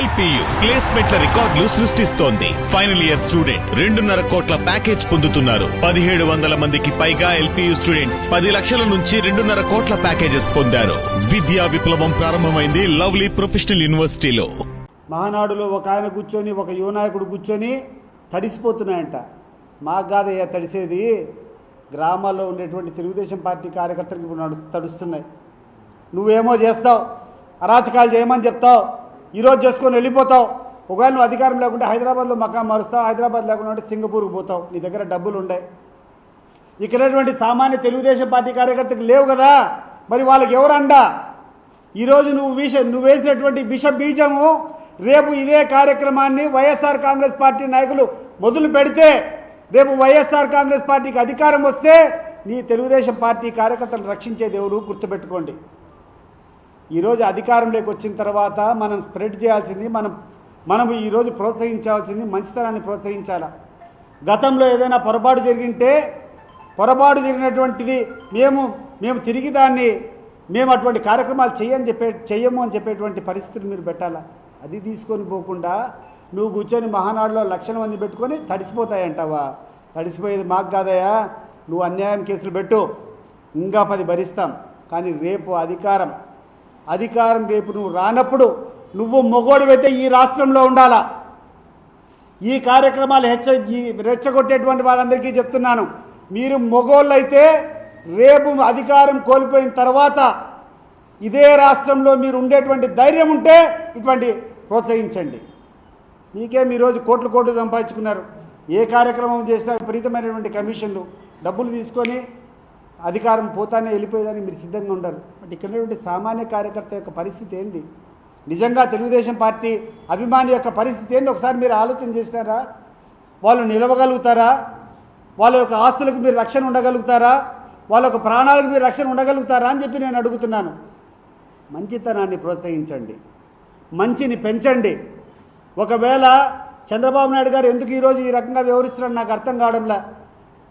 LPU ప్లేస్మెంట్ల రికార్డులు సృష్టిస్తోంది. Final year student 2.5 కోట్ల ప్యాకేజ్ పొందుతున్నారు. 1700 మందికి పైగా ఎల్పియు స్టూడెంట్స్ 10 లక్షల నుంచి 2.5 కోట్ల ప్యాకేజెస్ పొందారు. విద్యా విప్లవం ప్రారంభమైంది లవ్లీ ప్రొఫెషనల్ యూనివర్సిటీలో. మహానాడులో ఒక ఆయన కూర్చొని, ఒక యువ నాయకుడు కూర్చొని తడిసిపోతున్నాయంట. మాకు కాదయ్యా తడిసేది, గ్రామాల్లో ఉండేటువంటి తెలుగుదేశం పార్టీ కార్యకర్తలకు ఇప్పుడు తడుస్తున్నాయి. నువ్వేమో చేస్తావు, అరాచకాలు చేయమని చెప్తావు, ఈరోజు చేసుకొని వెళ్ళిపోతావు. ఒకవేళ నువ్వు అధికారం లేకుంటే హైదరాబాద్లో మకాం మారుస్తావు, హైదరాబాద్ లేకుండా అంటే సింగపూర్కి పోతావు. నీ దగ్గర డబ్బులు ఉండే. ఇక్కడటువంటి సామాన్య తెలుగుదేశం పార్టీ కార్యకర్తకు లేవు కదా, మరి వాళ్ళకి ఎవరు అండా? ఈరోజు నువ్వు వేసినటువంటి విష బీజము రేపు ఇదే కార్యక్రమాన్ని వైఎస్ఆర్ కాంగ్రెస్ పార్టీ నాయకులు మొదలు పెడితే, రేపు వైఎస్ఆర్ కాంగ్రెస్ పార్టీకి అధికారం వస్తే నీ తెలుగుదేశం పార్టీ కార్యకర్తలను రక్షించే దేవుడు గుర్తుపెట్టుకోండి. ఈరోజు అధికారంలోకి వచ్చిన తర్వాత మనం స్ప్రెడ్ చేయాల్సింది, మనం ఈరోజు ప్రోత్సహించాల్సింది మంచితనాన్ని ప్రోత్సహించాలా. గతంలో ఏదైనా పొరపాటు జరిగినటువంటిది మేము తిరిగి దాన్ని అటువంటి కార్యక్రమాలు చెయ్యము అని చెప్పేటువంటి పరిస్థితులు మీరు పెట్టాలా. అది తీసుకొని పోకుండా నువ్వు కూర్చొని మహానాడులో లక్షల మంది పెట్టుకొని తడిసిపోతాయంటావా? తడిసిపోయేది మాకు కాదయా. నువ్వు అన్యాయం కేసులు పెట్టు, ఇంకా 10 భరిస్తాం. కానీ రేపు అధికారం రేపు నువ్వు రానప్పుడు నువ్వు మొగోడివైతే ఈ రాష్ట్రంలో ఉండాలా. ఈ కార్యక్రమాలు రెచ్చగొట్టేటువంటి వాళ్ళందరికీ చెప్తున్నాను, మీరు మొగోళ్ళు అయితే రేపు అధికారం కోల్పోయిన తర్వాత ఇదే రాష్ట్రంలో మీరు ఉండేటువంటి ధైర్యం ఉంటే ఇటువంటి ప్రోత్సహించండి. మీకేం ఈరోజు కోట్లు సంపాదించుకున్నారు. ఏ కార్యక్రమం చేసినా విపరీతమైనటువంటి కమిషన్లు, డబ్బులు తీసుకొని అధికారం పోతానే వెళ్ళిపోయేదని మీరు సిద్ధంగా ఉండరు. బట్ ఇక్కడ సామాన్య కార్యకర్త యొక్క పరిస్థితి ఏంది? నిజంగా తెలుగుదేశం పార్టీ అభిమాని యొక్క పరిస్థితి ఏంది ఒకసారి మీరు ఆలోచన చేస్తారా? వాళ్ళు నిలవగలుగుతారా? వాళ్ళ యొక్క ఆస్తులకు మీరు రక్షణ ఉండగలుగుతారా? వాళ్ళ యొక్క ప్రాణాలకు మీరు రక్షణ ఉండగలుగుతారా అని చెప్పి నేను అడుగుతున్నాను. మంచితనాన్ని ప్రోత్సహించండి, మంచిని పెంచండి. ఒకవేళ చంద్రబాబు నాయుడు గారు ఎందుకు ఈరోజు ఈ రకంగా వ్యవహరిస్తున్నారని నాకు అర్థం కావడంలా.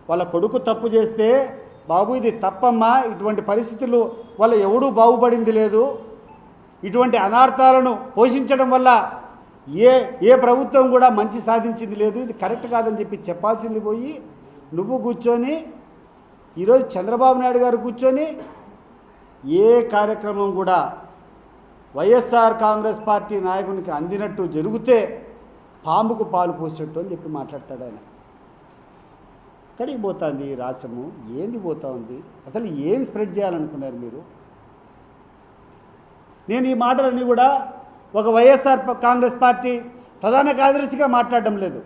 వాళ్ళ కొడుకు తప్పు చేస్తే, బాబు ఇది తప్పమ్మా, ఇటువంటి పరిస్థితులు వల్ల ఎవడూ బాగుపడింది లేదు, ఇటువంటి అనార్థాలను పోషించడం వల్ల ఏ ప్రభుత్వం కూడా మంచి సాధించింది లేదు, ఇది కరెక్ట్ కాదని చెప్పి చెప్పాల్సింది పోయి నువ్వు కూర్చొని ఈరోజు చంద్రబాబు నాయుడు గారు కూర్చొని ఏ కార్యక్రమం కూడా వైఎస్ఆర్ కాంగ్రెస్ పార్టీ నాయకునికి అందినట్టు జరిగితే పాముకు పాలు పోసినట్టు అని చెప్పి మాట్లాడతాడు ఆయన. ఎక్కడికి పోతుంది ఈ రాష్ట్రము? ఏంది పోతా ఉంది? అసలు ఏం స్ప్రెడ్ చేయాలనుకున్నారు మీరు? నేను ఈ మాటలన్నీ కూడా ఒక వైఎస్ఆర్ కాంగ్రెస్ పార్టీ ప్రధాన కార్యదర్శిగా మాట్లాడడం లేదు,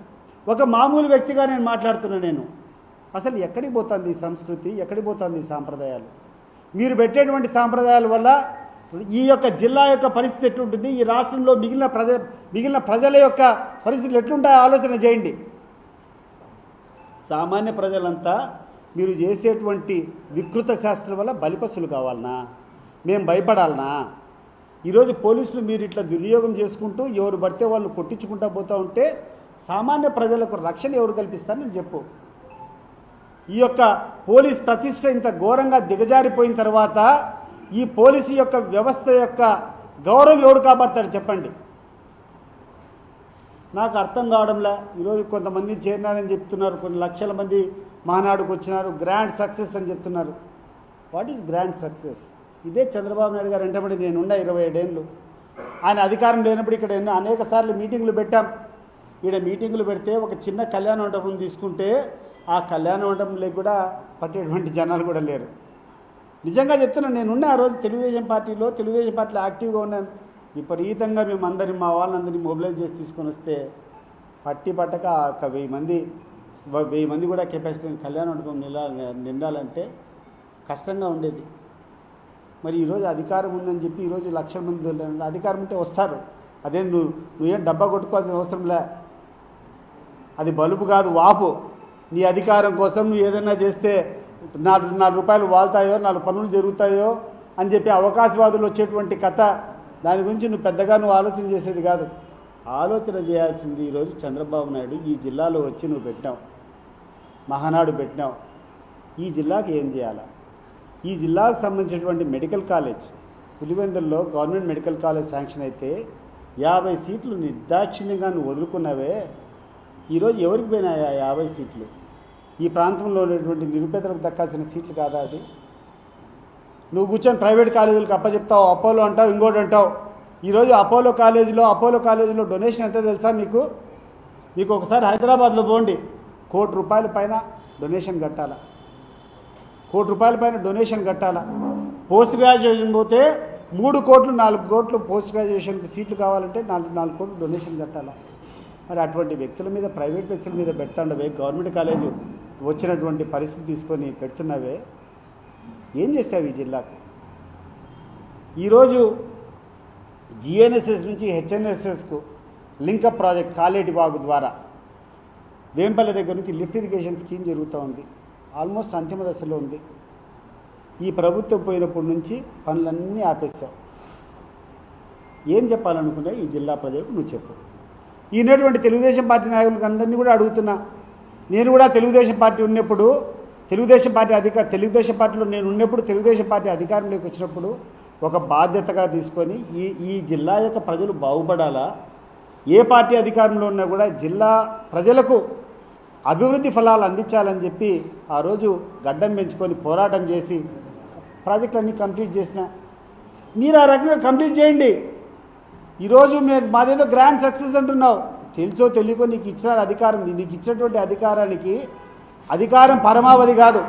ఒక మామూలు వ్యక్తిగా నేను మాట్లాడుతున్నా. అసలు ఎక్కడికి పోతుంది ఈ సంస్కృతి? ఎక్కడికి పోతుంది ఈ సాంప్రదాయాలు? మీరు పెట్టేటువంటి సాంప్రదాయాల వల్ల ఈ యొక్క జిల్లా యొక్క పరిస్థితి ఎట్లుంటుంది, ఈ రాష్ట్రంలో మిగిలిన ప్రజల యొక్క పరిస్థితులు ఎట్లుంటాయో ఆలోచన చేయండి. సామాన్య ప్రజలంతా మీరు చేసేటువంటి వికృత శాస్త్రం వల్ల బలిపశులు కావాలనా? మేము భయపడాలనా? ఈరోజు పోలీసులు మీరు ఇట్లా దుర్వినియోగం చేసుకుంటూ ఎవరు పడితే వాళ్ళు కొట్టించుకుంటూ పోతూ ఉంటే సామాన్య ప్రజలకు రక్షణ ఎవరు కల్పిస్తారని చెప్పు. ఈ యొక్క పోలీస్ ప్రతిష్ట ఇంత ఘోరంగా దిగజారిపోయిన తర్వాత ఈ పోలీసు యొక్క వ్యవస్థ యొక్క గౌరవం ఎవడు కాపాడతాడు చెప్పండి? నాకు అర్థం కావడంలా. ఈరోజు కొంతమంది చేరినారని చెప్తున్నారు, కొన్ని లక్షల మంది మహానాడుకు వచ్చినారు, గ్రాండ్ సక్సెస్ అని చెప్తున్నారు. What is grand success? ఇదే చంద్రబాబు నాయుడు గారు వెంటబడి నేనున్నా 27 ఏళ్ళు. ఆయన అధికారం లేనప్పుడు ఇక్కడ అనేక సార్లు మీటింగులు పెట్టాం. ఈడ మీటింగులు పెడితే ఒక చిన్న కళ్యాణ మండపం తీసుకుంటే ఆ కళ్యాణ మండపంలో కూడా పట్టేటువంటి జనాలు కూడా లేరు. నిజంగా చెప్తున్నాను, నేనున్నా ఆ రోజు తెలుగుదేశం పార్టీలో యాక్టివ్గా ఉన్నాను. విపరీతంగా మా వాళ్ళందరినీ మొబిలైజ్ చేసి తీసుకొని వస్తే పట్టక 1000 మంది కూడా కెపాసిటీ కళ్యాణ మండపం నిండాలంటే కష్టంగా ఉండేది. మరి ఈరోజు అధికారం ఉందని చెప్పి ఈరోజు లక్షల మంది అధికారం ఉంటే వస్తారు. అదే నువ్వేం డబ్బా కొట్టుకోవాల్సిన అవసరంలే. అది బలుపు కాదు, వాపు. నీ అధికారం కోసం నువ్వు ఏదైనా చేస్తే 4 రూపాయలు వాళ్తాయో, 4 పనులు జరుగుతాయో అని చెప్పి అవకాశవాదులు వచ్చేటువంటి కథ, దాని గురించి నువ్వు ఆలోచన చేసేది కాదు. ఆలోచన చేయాల్సింది ఈరోజు చంద్రబాబు నాయుడు ఈ జిల్లాలో వచ్చి నువ్వు పెట్టినావు, మహానాడు పెట్టినావు. ఈ జిల్లాకి ఏం చేయాలా? ఈ జిల్లాకు సంబంధించినటువంటి మెడికల్ కాలేజ్ పులివెందుల్లో గవర్నమెంట్ మెడికల్ కాలేజ్ శాంక్షన్ అయితే 50 సీట్లు నిర్దాక్షిణ్యంగా నువ్వు వదులుకున్నావే, ఈరోజు ఎవరికి పోయినాయి ఆ 50 సీట్లు? ఈ ప్రాంతంలో ఉన్నటువంటి నిరుపేదలకు దక్కాల్సిన సీట్లు కాదా అది? నువ్వు కూర్చొని ప్రైవేట్ కాలేజీలకు అప్పచెప్తావు, అపోలో అంటావు, ఇంకోటి అంటావు. ఈరోజు అపోలో కాలేజీలో డొనేషన్ ఎంత తెలుసా మీకు? మీకు ఒకసారి హైదరాబాద్లో పోండి, ₹1,00,00,000 పైన డొనేషన్ కట్టాలా, ₹1,00,00,000 పైన డొనేషన్ కట్టాలా. పోస్ట్ గ్రాడ్యుయేషన్ పోతే 3 కోట్లు 4 కోట్లు పోస్ట్ గ్రాడ్యుయేషన్కి సీట్లు కావాలంటే 4 కోట్లు డొనేషన్ కట్టాలా. మరి అటువంటి వ్యక్తుల మీద, ప్రైవేట్ వ్యక్తుల మీద పెడుతుండవే, గవర్నమెంట్ కాలేజీ వచ్చినటువంటి పరిస్థితి తీసుకొని పెడుతున్నావే, ఏం చేస్తావు ఈ జిల్లాకు? ఈరోజు జిఎన్ఎస్ఎస్ నుంచి హెచ్ఎన్ఎస్ఎస్కు లింకప్ ప్రాజెక్ట్ కాలేటి వాగు ద్వారా వేంపల్లి దగ్గర నుంచి లిఫ్ట్ ఇరిగేషన్ స్కీమ్ జరుగుతూ ఉంది. ఆల్మోస్ట్ అంతిమ దశలో ఉంది. ఈ ప్రభుత్వం పోయినప్పటి నుంచి పనులన్నీ ఆపేశావు. ఏం చెప్పాలనుకున్నావు ఈ జిల్లా ప్రజలకు? నువ్వు చెప్పు. ఈనటువంటి తెలుగుదేశం పార్టీ నాయకులకు అందరినీ కూడా అడుగుతున్నా. నేను కూడా తెలుగుదేశం పార్టీ ఉన్నప్పుడు, తెలుగుదేశం పార్టీలో నేను ఉన్నప్పుడు, తెలుగుదేశం పార్టీ అధికారంలోకి వచ్చినప్పుడు ఒక బాధ్యతగా తీసుకొని ఈ జిల్లా యొక్క ప్రజలు బాగుపడాలా, ఏ పార్టీ అధికారంలో ఉన్నా కూడా జిల్లా ప్రజలకు అభివృద్ధి ఫలాలు అందించాలని చెప్పి ఆ రోజు గడ్డం పెంచుకొని పోరాటం చేసి ప్రాజెక్టులన్నీ కంప్లీట్ చేసిన. మీరు ఆ రకంగా కంప్లీట్ చేయండి. ఈరోజు మాదేదో గ్రాండ్ సక్సెస్ అంటున్నావు. తెలుసో తెలియకో నీకు ఇచ్చిన అధికారం, నీకు ఇచ్చినటువంటి అధికారానికి, అధికారం పరమావధి కాదు,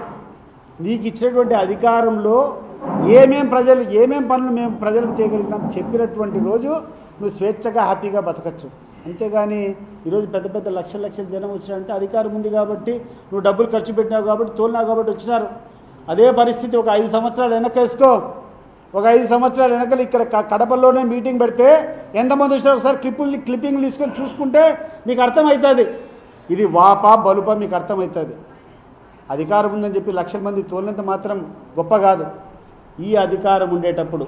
నీకు ఇచ్చినటువంటి అధికారంలో ఏమేం పనులు మేము ప్రజలకు చేయగలిగినాం చెప్పినటువంటి రోజు నువ్వు స్వేచ్ఛగా హ్యాపీగా బతకచ్చు. అంతేగాని ఈరోజు పెద్ద పెద్ద లక్షల జనం వచ్చినారంటే అధికారం ఉంది కాబట్టి, నువ్వు డబ్బులు ఖర్చు పెట్టినావు కాబట్టి, తోలినావు కాబట్టి వచ్చినారు. అదే పరిస్థితి ఒక 5 సంవత్సరాలు వెనకేసుకో. ఒక 5 సంవత్సరాల వెనకలు ఇక్కడ కడపలోనే మీటింగ్ పెడితే ఎంతమంది వచ్చినా ఒకసారి క్లిప్పింగ్ తీసుకొని చూసుకుంటే మీకు అర్థమవుతుంది. ఇది వాపా బలుపా మీకు అర్థమవుతుంది. అధికారం ఉందని చెప్పి లక్షల మంది తోలినంత మాత్రం గొప్ప కాదు. ఈ అధికారం ఉండేటప్పుడు